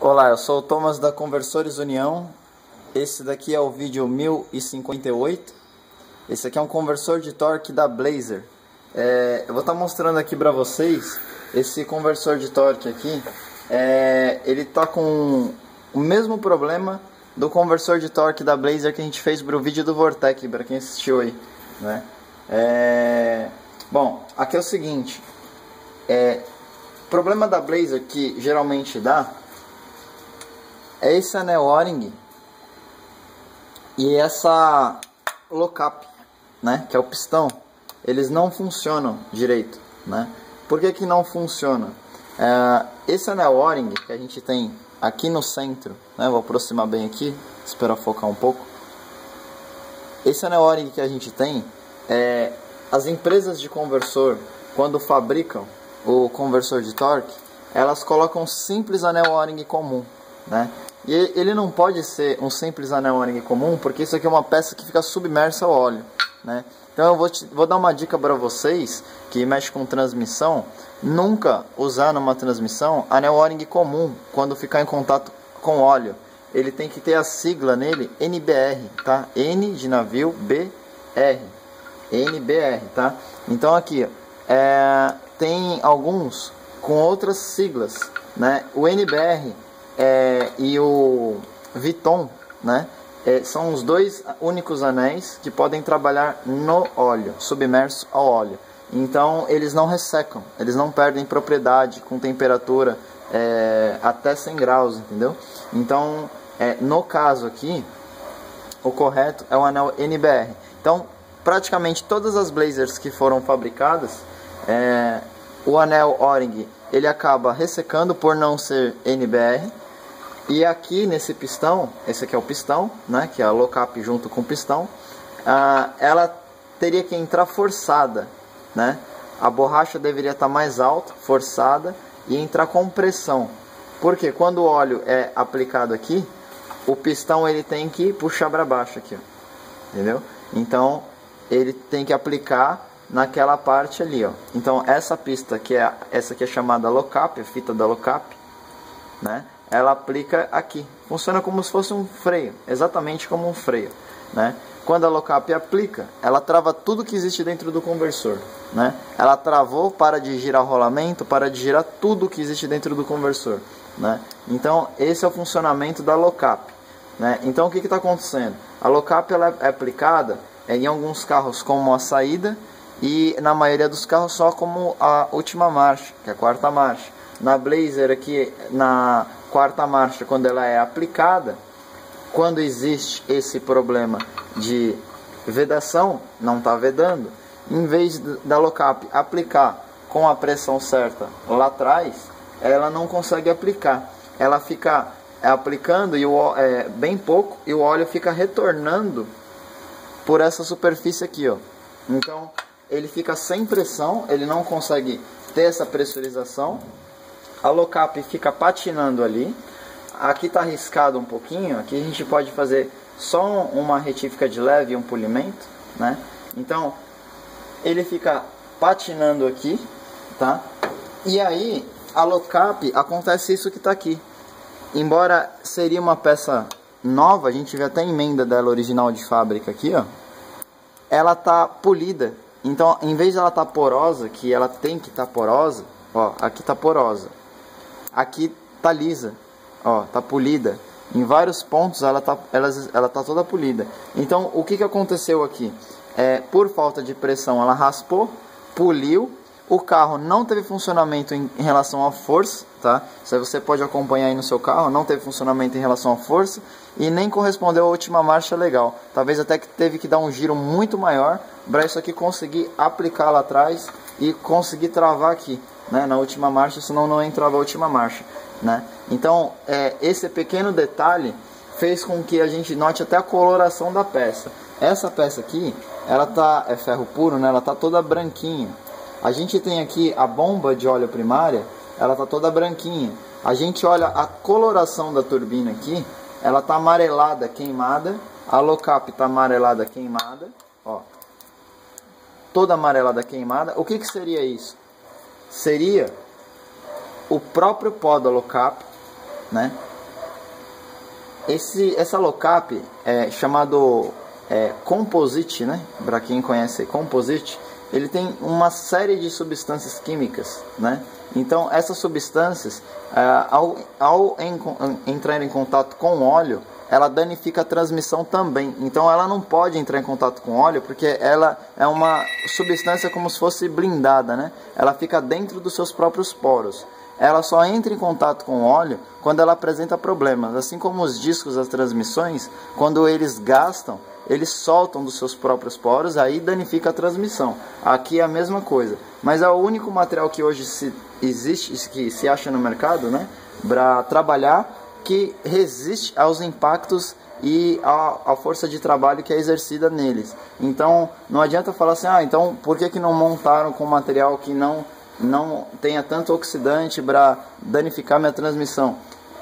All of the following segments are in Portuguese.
Olá, eu sou o Thomas da Conversores União. Esse daqui é o vídeo 1058. Esse aqui é um conversor de torque da Blazer. Eu vou estar mostrando aqui para vocês esse conversor de torque aqui. Ele está com o mesmo problema do conversor de torque da Blazer que a gente fez para o vídeo do Vortec, para quem assistiu aí, né? Bom, aqui é o seguinte. O problema da Blazer que geralmente dá é esse anel O-ring e essa lock-up, né, que é o pistão. Eles não funcionam direito, né? Por que que não funciona? Esse anel O-ring que a gente tem aqui no centro, né, vou aproximar bem aqui, espero focar um pouco. Esse anel O-ring que a gente tem, as empresas de conversor, quando fabricam o conversor de torque, elas colocam um simples anel O-ring comum, né? E ele não pode ser um simples anel O-ring comum, porque isso aqui é uma peça que fica submersa ao óleo, né? Então eu vou dar uma dica para vocês que mexe com transmissão: nunca usar numa transmissão anel O-ring comum quando ficar em contato com óleo. Ele tem que ter a sigla nele NBR, tá? N de navio, BR, NBR, tá? Então aqui tem alguns com outras siglas, né? O NBR e o Viton, né? São os dois únicos anéis que podem trabalhar no óleo, submerso ao óleo. Então eles não ressecam, eles não perdem propriedade com temperatura até 100 graus, entendeu? Então, no caso aqui, o correto é o anel NBR. Então, praticamente todas as Blazers que foram fabricadas, o anel O-ring ele acaba ressecando por não ser NBR. E aqui nesse pistão, esse aqui é o pistão, né, que é a lock-up junto com o pistão, ela teria que entrar forçada, né? A borracha deveria estar mais alta, forçada, e entrar com pressão. Porque quando o óleo é aplicado aqui, o pistão ele tem que puxar para baixo aqui, ó, entendeu? Então ele tem que aplicar naquela parte ali, ó. Então essa pista essa aqui é chamada lock-up, a fita da lock-up, né? Ela aplica aqui, funciona como se fosse um freio, exatamente como um freio, né? Quando a lock-up aplica, ela trava tudo que existe dentro do conversor, né? Ela travou, para de girar o rolamento, para de girar tudo que existe dentro do conversor, né? Então esse é o funcionamento da lock-up, né? Então o que está acontecendo? A lock-up ela é aplicada em alguns carros como a saída, e na maioria dos carros só como a última marcha, que é a quarta marcha. Na Blazer aqui, na quarta marcha, quando ela é aplicada, quando existe esse problema de vedação, não está vedando, em vez da lock-up aplicar com a pressão certa lá atrás, ela não consegue aplicar. Ela fica aplicando bem pouco, e o óleo fica retornando por essa superfície aqui, ó. Então ele fica sem pressão, ele não consegue ter essa pressurização. A lock-up fica patinando ali. Aqui está arriscado um pouquinho. Aqui a gente pode fazer só uma retífica de leve e um polimento, né? Então ele fica patinando aqui, tá? E aí a lock-up, acontece isso que está aqui. Embora seria uma peça nova, a gente vê até a emenda dela original de fábrica aqui, ó. Ela tá polida. Então, em vez de ela estar porosa, que ela tem que estar porosa, ó, aqui tá porosa. Aqui tá lisa, ó, tá polida. Em vários pontos ela tá toda polida. Então, o que aconteceu aqui? Por falta de pressão, ela raspou, poliu. O carro não teve funcionamento em relação à força, tá? Isso aí você pode acompanhar aí no seu carro. Não teve funcionamento em relação à força e nem correspondeu à última marcha legal. Talvez até que teve que dar um giro muito maior para isso aqui conseguir aplicar lá atrás e conseguir travar aqui, né, na última marcha, senão não entrava a última marcha, né? Então esse pequeno detalhe fez com que a gente note até a coloração da peça. Essa peça aqui, ela é ferro puro, né? Ela tá toda branquinha. A gente tem aqui a bomba de óleo primária, ela tá toda branquinha. A gente olha a coloração da turbina aqui, ela tá amarelada, queimada. A lock-up tá amarelada, queimada, ó, toda amarelada, queimada. O que seria isso? Seria o próprio pó da lock-up, né? essa low cap é chamado composite, né? Para quem conhece composite, ele tem uma série de substâncias químicas, né? Então essas substâncias, ao entrar em contato com o óleo, ela danifica a transmissão também. Então ela não pode entrar em contato com o óleo, porque ela é uma substância como se fosse blindada, né? Ela fica dentro dos seus próprios poros. Ela só entra em contato com o óleo quando ela apresenta problemas. Assim como os discos das transmissões, quando eles gastam, eles soltam dos seus próprios poros, aí danifica a transmissão. Aqui é a mesma coisa. Mas é o único material que hoje existe, que se acha no mercado, né, para trabalhar, que resiste aos impactos e à força de trabalho que é exercida neles. Então não adianta falar assim, então por que não montaram com material que não tenha tanto oxidante para danificar minha transmissão?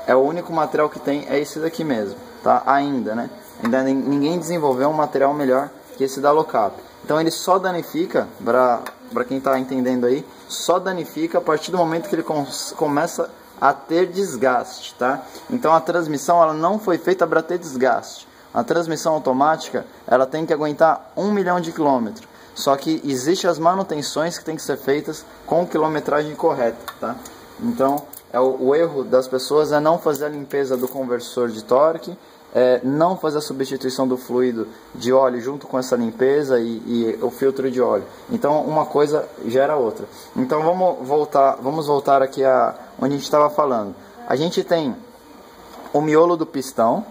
É o único material que tem, é esse daqui mesmo, tá? Ainda, né? Ainda ninguém desenvolveu um material melhor que esse da low cap. Então ele só danifica, para quem está entendendo aí, só danifica a partir do momento que ele começa a ter desgaste, tá? Então a transmissão, ela não foi feita para ter desgaste. A transmissão automática, ela tem que aguentar 1 milhão de quilômetros. Só que existem as manutenções que tem que ser feitas com quilometragem correta, tá? Então o erro das pessoas é não fazer a limpeza do conversor de torque, não fazer a substituição do fluido de óleo junto com essa limpeza e o filtro de óleo. Então uma coisa gera outra. Então vamos voltar aqui a onde a gente estava falando. A gente tem o miolo do pistão,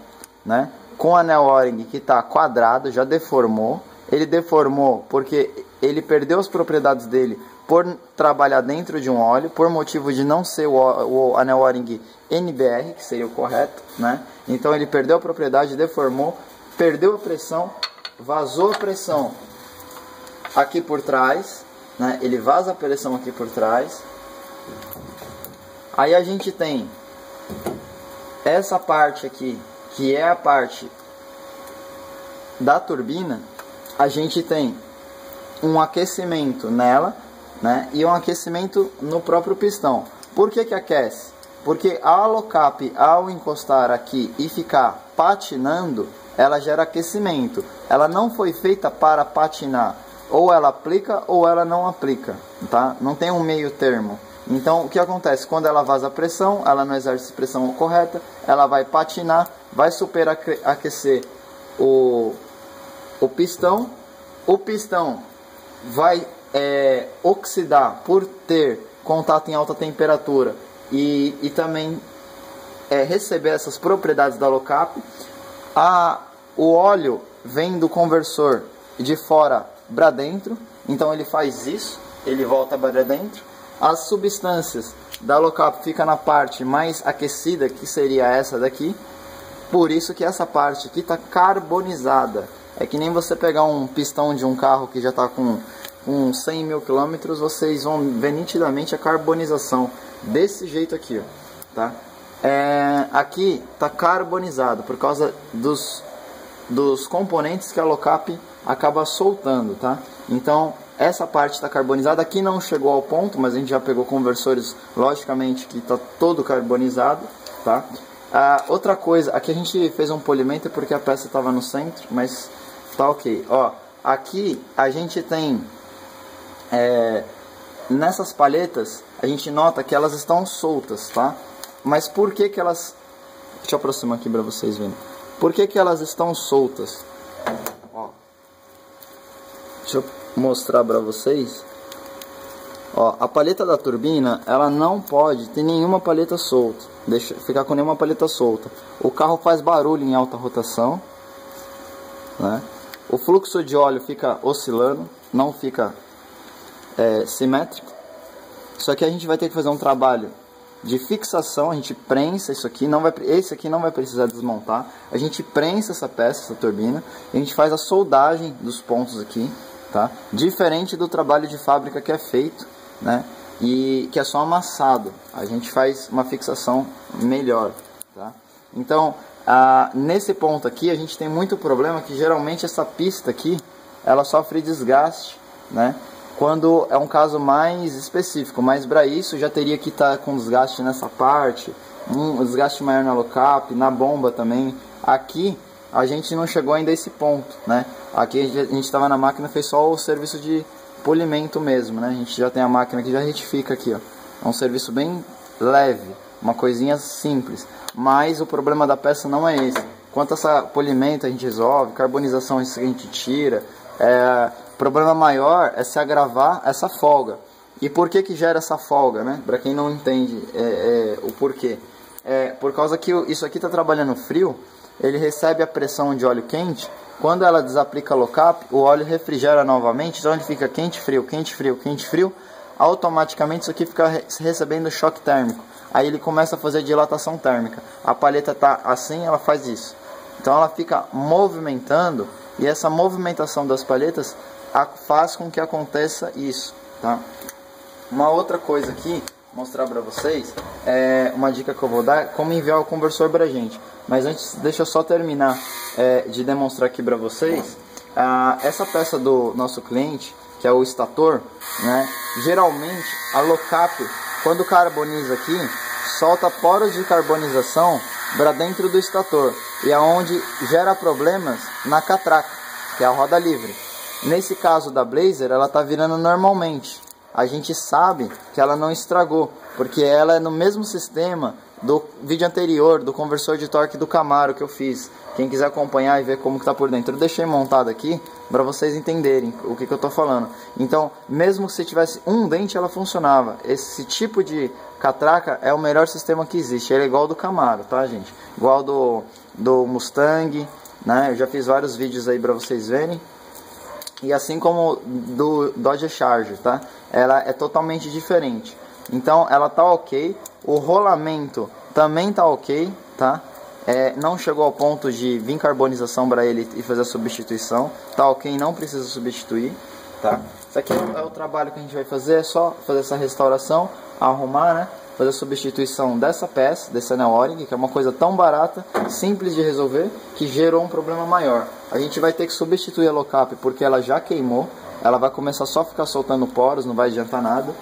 né, com o anel O-ring que está quadrado, já deformou. Ele deformou porque ele perdeu as propriedades dele por trabalhar dentro de um óleo, por motivo de não ser o anel O-ring NBR, que seria o correto, né? Então ele perdeu a propriedade, deformou, perdeu a pressão, vazou a pressão aqui por trás, né? Ele vaza a pressão aqui por trás. Aí a gente tem essa parte aqui, que é a parte da turbina. A gente tem um aquecimento nela, né, e um aquecimento no próprio pistão. Por que aquece? Porque a low cap, ao encostar aqui e ficar patinando, ela gera aquecimento. Ela não foi feita para patinar. Ou ela aplica ou ela não aplica, tá? Não tem um meio termo. Então o que acontece? Quando ela vaza a pressão, ela não exerce pressão correta, ela vai patinar, vai superaquecer o pistão. O pistão vai oxidar por ter contato em alta temperatura e também receber essas propriedades da low cap. O óleo vem do conversor de fora para dentro, então ele faz isso, ele volta para dentro. As substâncias da low cap ficam na parte mais aquecida, que seria essa daqui. Por isso que essa parte aqui está carbonizada. É que nem você pegar um pistão de um carro que já está com 100 mil quilômetros, vocês vão ver nitidamente a carbonização desse jeito aqui, ó, tá? Aqui está carbonizado por causa dos componentes que a low cap acaba soltando, tá? Então essa parte está carbonizada. Aqui não chegou ao ponto, mas a gente já pegou conversores, logicamente, que está todo carbonizado, tá? Outra coisa, aqui a gente fez um polimento porque a peça estava no centro, mas tá ok. Ó, aqui a gente tem nessas palhetas, a gente nota que elas estão soltas, tá? Mas por que elas... Deixa eu aproximar aqui para vocês verem. Por que elas estão soltas? Ó, deixa eu mostrar para vocês. Ó, a palheta da turbina, ela não pode ter nenhuma palheta solta. Deixa ficar com nenhuma palheta solta. O carro faz barulho em alta rotação, né? O fluxo de óleo fica oscilando, não fica simétrico. Isso aqui a gente vai ter que fazer um trabalho de fixação. A gente prensa isso aqui, esse aqui não vai precisar desmontar. A gente prensa essa peça, essa turbina, e a gente faz a soldagem dos pontos aqui, tá? Diferente do trabalho de fábrica que é feito, né? E que é só amassado. A gente faz uma fixação melhor, tá? Então, nesse ponto aqui a gente tem muito problema, que geralmente essa pista aqui ela sofre desgaste, né? Quando é um caso mais específico, mas para isso já teria que estar com desgaste nessa parte um desgaste maior na low-cap, na bomba também. Aqui a gente não chegou ainda a esse ponto, né? Aqui a gente estava na máquina, fez só o serviço de polimento mesmo, né? A gente já tem a máquina que já retifica aqui, ó. É um serviço bem leve, uma coisinha simples. Mas o problema da peça não é esse. Quanto a essa polimento a gente resolve, carbonização isso a gente tira. O problema maior é se agravar essa folga. E por que gera essa folga, né? Para quem não entende o porquê. Por causa que isso aqui está trabalhando frio, ele recebe a pressão de óleo quente. Quando ela desaplica a low-cap, o óleo refrigera novamente, então ele fica quente, frio, quente, frio, quente, frio. Automaticamente isso aqui fica recebendo choque térmico. Aí ele começa a fazer dilatação térmica. A palheta está assim, ela faz isso. Então ela fica movimentando, e essa movimentação das palhetas faz com que aconteça isso, tá? Uma outra coisa aqui, mostrar para vocês, uma dica que eu vou dar, como enviar o conversor para a gente. Mas antes, deixa eu só terminar de demonstrar aqui para vocês. Essa peça do nosso cliente, que é o estator, né? Geralmente a low-cap, quando carboniza aqui, solta poros de carbonização para dentro do estator, e é onde gera problemas na catraca, que é a roda livre. Nesse caso da Blazer, ela está virando normalmente. A gente sabe que ela não estragou, porque ela é no mesmo sistema do vídeo anterior, do conversor de torque do Camaro que eu fiz. Quem quiser acompanhar e ver como que está por dentro, eu deixei montado aqui para vocês entenderem o que eu estou falando. Então, mesmo que se tivesse um dente, ela funcionava. Esse tipo de catraca é o melhor sistema que existe. Ele é igual ao do Camaro, tá, gente? Igual do Mustang, né? Eu já fiz vários vídeos aí para vocês verem. E assim como do Dodge Charger, tá? Ela é totalmente diferente. Então ela tá ok. O rolamento também tá ok, tá? Não chegou ao ponto de vir carbonização para ele e fazer a substituição. Tá ok, não precisa substituir, tá? Isso aqui é o trabalho que a gente vai fazer. É só fazer essa restauração, arrumar, né? Fazer a substituição dessa peça, desse anel O-ring, que é uma coisa tão barata, simples de resolver, que gerou um problema maior. A gente vai ter que substituir a low-cap porque ela já queimou. Ela vai começar só a ficar soltando poros, não vai adiantar nada,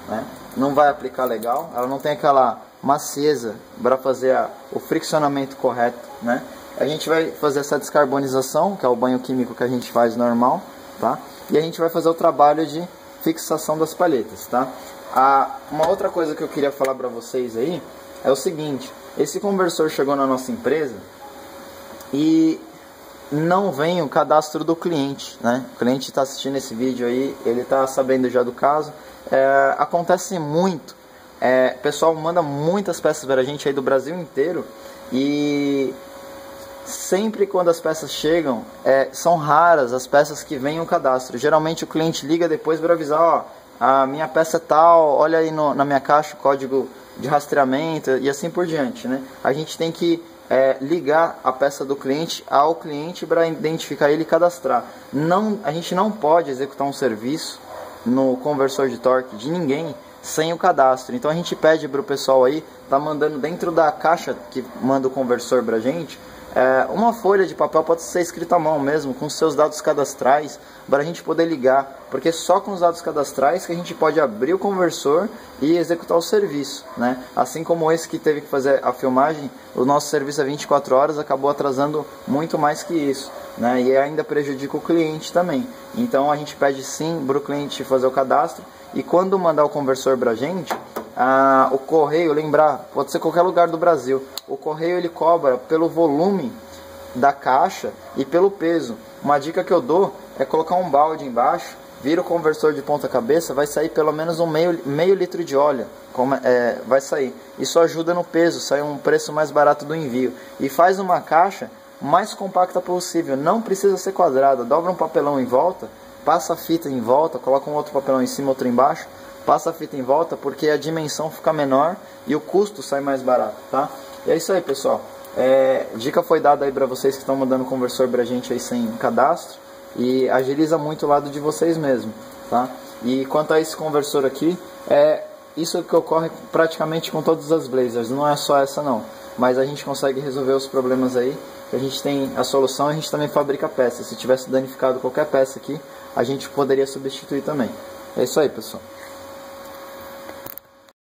né? Não vai aplicar legal, ela não tem aquela macieza para fazer o friccionamento correto, né? A gente vai fazer essa descarbonização, que é o banho químico que a gente faz normal, tá? E a gente vai fazer o trabalho de fixação das palhetas, tá? Uma outra coisa que eu queria falar para vocês aí é o seguinte: esse conversor chegou na nossa empresa e não vem o cadastro do cliente, né? O cliente está assistindo esse vídeo aí, ele está sabendo já do caso. Acontece muito, o pessoal manda muitas peças para a gente aí do Brasil inteiro, e sempre quando as peças chegam, são raras as peças que vêm o cadastro. Geralmente o cliente liga depois para avisar: ó, a minha peça é tal, olha aí na minha caixa o código de rastreamento e assim por diante, né? A gente tem que ligar a peça do cliente ao cliente para identificar ele e cadastrar. A gente não pode executar um serviço no conversor de torque de ninguém sem o cadastro. Então a gente pede para o pessoal aí, tá mandando dentro da caixa que manda o conversor para a gente, uma folha de papel, pode ser escrita à mão mesmo, com seus dados cadastrais, para a gente poder ligar, porque só com os dados cadastrais que a gente pode abrir o conversor e executar o serviço, né? Assim como esse que teve que fazer a filmagem, o nosso serviço é 24 horas, acabou atrasando muito mais que isso, né? E ainda prejudica o cliente também. Então a gente pede sim para o cliente fazer o cadastro, e quando mandar o conversor para a gente, o correio, lembrar, pode ser qualquer lugar do Brasil, o correio ele cobra pelo volume da caixa e pelo peso. Uma dica que eu dou é colocar um balde embaixo, vira o conversor de ponta cabeça, vai sair pelo menos meio litro de óleo, vai sair. Isso ajuda no peso, sai um preço mais barato do envio. E faz uma caixa mais compacta possível, não precisa ser quadrada, dobra um papelão em volta, passa a fita em volta, coloca um outro papelão em cima, outro embaixo, passa a fita em volta, porque a dimensão fica menor e o custo sai mais barato, tá? E é isso aí, pessoal. Dica foi dada aí para vocês que estão mandando conversor pra gente aí sem cadastro, e agiliza muito o lado de vocês mesmo, tá? E quanto a esse conversor aqui, isso que ocorre praticamente com todas as Blazers, não é só essa não, mas a gente consegue resolver os problemas aí, a gente tem a solução, a gente também fabrica peças. Se tivesse danificado qualquer peça aqui, a gente poderia substituir também. É isso aí, pessoal.